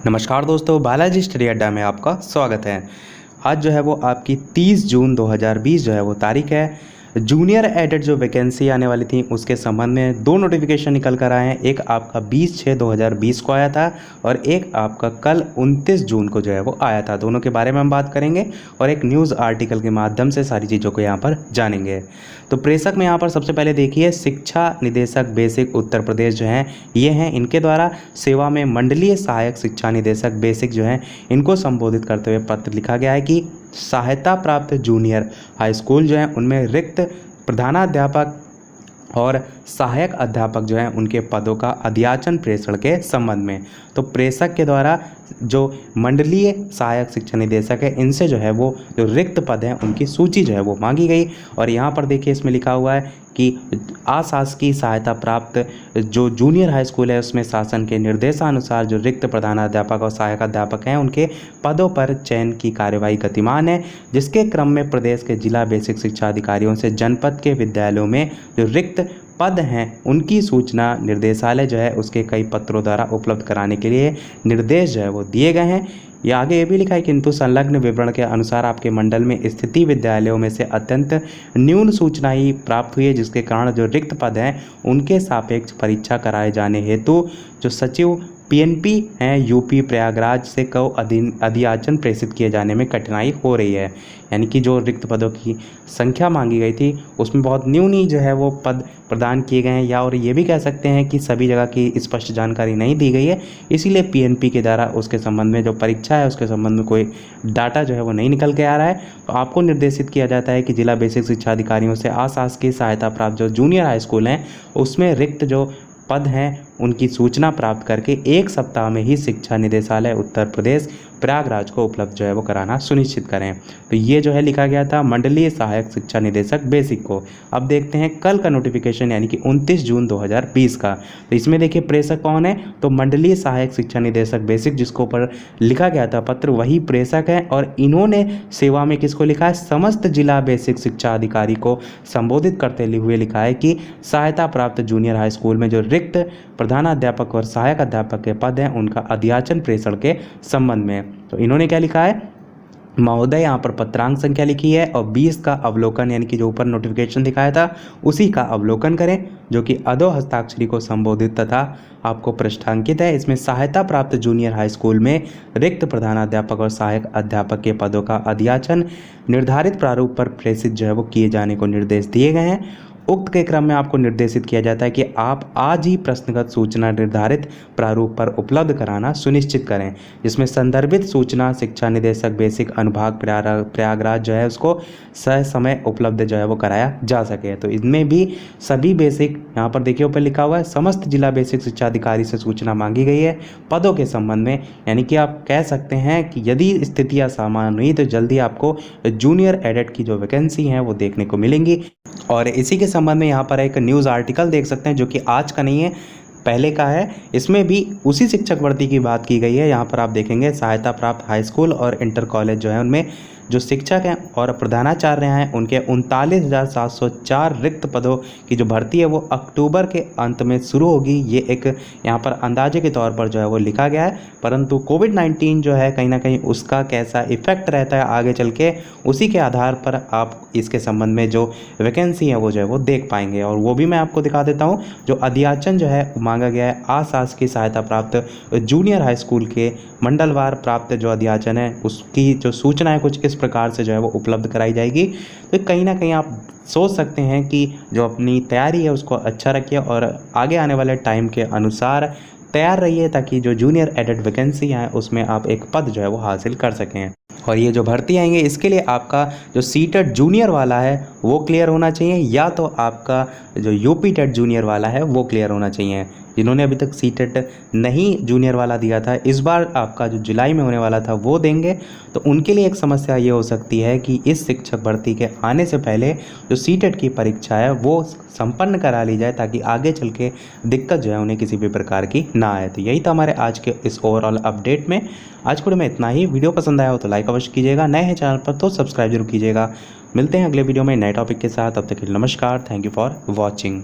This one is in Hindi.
नमस्कार दोस्तों, बालाजी स्टडी अड्डा में आपका स्वागत है। आज जो है वो आपकी 30 जून 2020 जो है वो तारीख है। जूनियर एडेड जो वैकेंसी आने वाली थी उसके संबंध में दो नोटिफिकेशन निकल कर आए हैं। एक आपका 20/6/2020 को आया था और एक आपका कल 29 जून को जो है वो आया था। दोनों के बारे में हम बात करेंगे और एक न्यूज़ आर्टिकल के माध्यम से सारी चीज़ों को यहाँ पर जानेंगे। तो प्रेषक में यहाँ पर सबसे पहले देखिए, शिक्षा निदेशक बेसिक उत्तर प्रदेश जो हैं ये हैं, इनके द्वारा सेवा में मंडलीय सहायक शिक्षा निदेशक बेसिक जो हैं इनको संबोधित करते हुए पत्र लिखा गया है कि सहायता प्राप्त जूनियर हाई स्कूल जो हैं उनमें रिक्त प्रधानाध्यापक और सहायक अध्यापक जो हैं उनके पदों का अध्याचन प्रेषण के संबंध में। तो प्रेषक के द्वारा जो मंडलीय सहायक शिक्षा निदेशक है इनसे जो है वो जो रिक्त पद हैं उनकी सूची जो है वो मांगी गई। और यहाँ पर देखिए इसमें लिखा हुआ है कि अशासकीय सहायता प्राप्त जो जूनियर हाई स्कूल है उसमें शासन के निर्देशानुसार जो रिक्त प्रधानाध्यापक और सहायक अध्यापक हैं उनके पदों पर चयन की कार्यवाही गतिमान है, जिसके क्रम में प्रदेश के जिला बेसिक शिक्षा अधिकारियों से जनपद के विद्यालयों में जो रिक्त पद हैं उनकी सूचना निर्देशालय जो है उसके कई पत्रों द्वारा उपलब्ध कराने के लिए निर्देश जो है वो दिए गए हैं। ये आगे ये भी लिखा है, किंतु संलग्न विवरण के अनुसार आपके मंडल में स्थिति विद्यालयों में से अत्यंत न्यून सूचना ही प्राप्त हुई है, जिसके कारण जो रिक्त पद हैं उनके सापेक्ष परीक्षा कराए जाने हेतु जो सचिव पीएनपी हैं यूपी प्रयागराज से को अध्याचन प्रेषित किए जाने में कठिनाई हो रही है। यानी कि जो रिक्त पदों की संख्या मांगी गई थी उसमें बहुत न्यून ही जो है वो पद प्रदान किए गए हैं, या और ये भी कह सकते हैं कि सभी जगह की स्पष्ट जानकारी नहीं दी गई है, इसीलिए पीएनपी के द्वारा उसके संबंध में जो परीक्षा है उसके संबंध में कोई डाटा जो है वो नहीं निकल के आ रहा है। तो आपको निर्देशित किया जाता है कि जिला बेसिक शिक्षा अधिकारियों से अशासकीय सहायता प्राप्त जो जूनियर हाई स्कूल हैं उसमें रिक्त जो पद हैं उनकी सूचना प्राप्त करके 1 सप्ताह में ही शिक्षा निदेशालय उत्तर प्रदेश प्रयागराज को उपलब्ध जो है वो कराना सुनिश्चित करें। तो ये जो है लिखा गया था मंडलीय सहायक शिक्षा निदेशक बेसिक को। अब देखते हैं कल का नोटिफिकेशन यानी कि 29 जून 2020 का। तो इसमें देखिए प्रेषक कौन है, तो मंडलीय सहायक शिक्षा निदेशक बेसिक जिसको ऊपर लिखा गया था पत्र वही प्रेषक है। और इन्होंने सेवा में किसको लिखा है, समस्त जिला बेसिक शिक्षा अधिकारी को संबोधित करते हुए लिखा है कि सहायता प्राप्त जूनियर हाई स्कूल में जो रिक्त प्रधानाध्यापक और सहायक अध्यापक के पद हैं उनका अध्याचन प्रेषण के संबंध में। तो इन्होंने क्या लिखा है, महोदय यहाँ पर पत्रांक संख्या लिखी है और 20 का अवलोकन यानी कि जो ऊपर नोटिफिकेशन दिखाया था उसी का अवलोकन करें, जो कि अधो हस्ताक्षरी को संबोधित तथा आपको पृष्ठांकित है। इसमें सहायता प्राप्त जूनियर हाई स्कूल में रिक्त प्रधानाध्यापक और सहायक अध्यापक के पदों का अध्याचन निर्धारित प्रारूप पर प्रेषित जो है वो किए जाने को निर्देश दिए गए हैं। उक्त के क्रम में आपको निर्देशित किया जाता है कि आप आज ही प्रश्नगत सूचना निर्धारित प्रारूप पर उपलब्ध कराना सुनिश्चित करें, जिसमें संदर्भित सूचना शिक्षा निदेशक बेसिक अनुभाग प्रयागराज जो है उसको समय उपलब्ध जो है वो कराया जा सके। तो इनमें भी सभी बेसिक यहाँ पर देखिए ऊपर लिखा हुआ है समस्त जिला बेसिक शिक्षा अधिकारी से सूचना मांगी गई है पदों के संबंध में। यानी कि आप कह सकते हैं कि यदि स्थितियाँ सामान्य हुई तो जल्दी आपको जूनियर एडेड की जो वैकेंसी हैं वो देखने को मिलेंगी। और इसी के संबंध में यहाँ पर एक न्यूज़ आर्टिकल देख सकते हैं जो कि आज का नहीं है, पहले का है। इसमें भी उसी शिक्षक भर्ती की बात की गई है। यहाँ पर आप देखेंगे सहायता प्राप्त हाई स्कूल और इंटर कॉलेज जो है उनमें जो शिक्षक हैं और प्रधानाचार्य हैं उनके 39,704 रिक्त पदों की जो भर्ती है वो अक्टूबर के अंत में शुरू होगी। ये एक यहाँ पर अंदाजे के तौर पर जो है वो लिखा गया है, परंतु कोविड-19 जो है कहीं ना कहीं उसका कैसा इफेक्ट रहता है आगे चल के उसी के आधार पर आप इसके संबंध में जो वैकेंसी है वो जो है वो देख पाएंगे। और वो भी मैं आपको दिखा देता हूँ। जो अध्याचन जो है मांगा गया है अशासकीय सहायता प्राप्त जूनियर हाई स्कूल के मंडलवार प्राप्त जो अध्याचन है उसकी जो सूचना है कुछ इस प्रकार से जो है वो उपलब्ध कराई जाएगी। तो कहीं ना कहीं आप सोच सकते हैं कि जो अपनी तैयारी है उसको अच्छा रखिए और आगे आने वाले टाइम के अनुसार तैयार रहिए ताकि जो जूनियर एडेड वैकेंसी है उसमें आप एक पद जो है वो हासिल कर सकें। और ये जो भर्ती आएंगे इसके लिए आपका जो सीटेड जूनियर वाला है वो क्लियर होना चाहिए, या तो आपका जो यूपी टेट जूनियर वाला है वो क्लियर होना चाहिए। जिन्होंने अभी तक सीटेट नहीं जूनियर वाला दिया था, इस बार आपका जो जुलाई में होने वाला था वो देंगे। तो उनके लिए एक समस्या ये हो सकती है कि इस शिक्षक भर्ती के आने से पहले जो सीटेट की परीक्षा है वो संपन्न करा ली जाए ताकि आगे चल के दिक्कत जो है उन्हें किसी भी प्रकार की ना आए। तो यही था हमारे आज के इस ओवरऑल अपडेट में। आज वीडियो में इतना ही। वीडियो पसंद आया हो तो लाइक अवश्य कीजिएगा, नए हैं चैनल पर तो सब्सक्राइब जरूर कीजिएगा। मिलते हैं अगले वीडियो में नए टॉपिक के साथ, तब तक के लिए नमस्कार। Thank you for watching.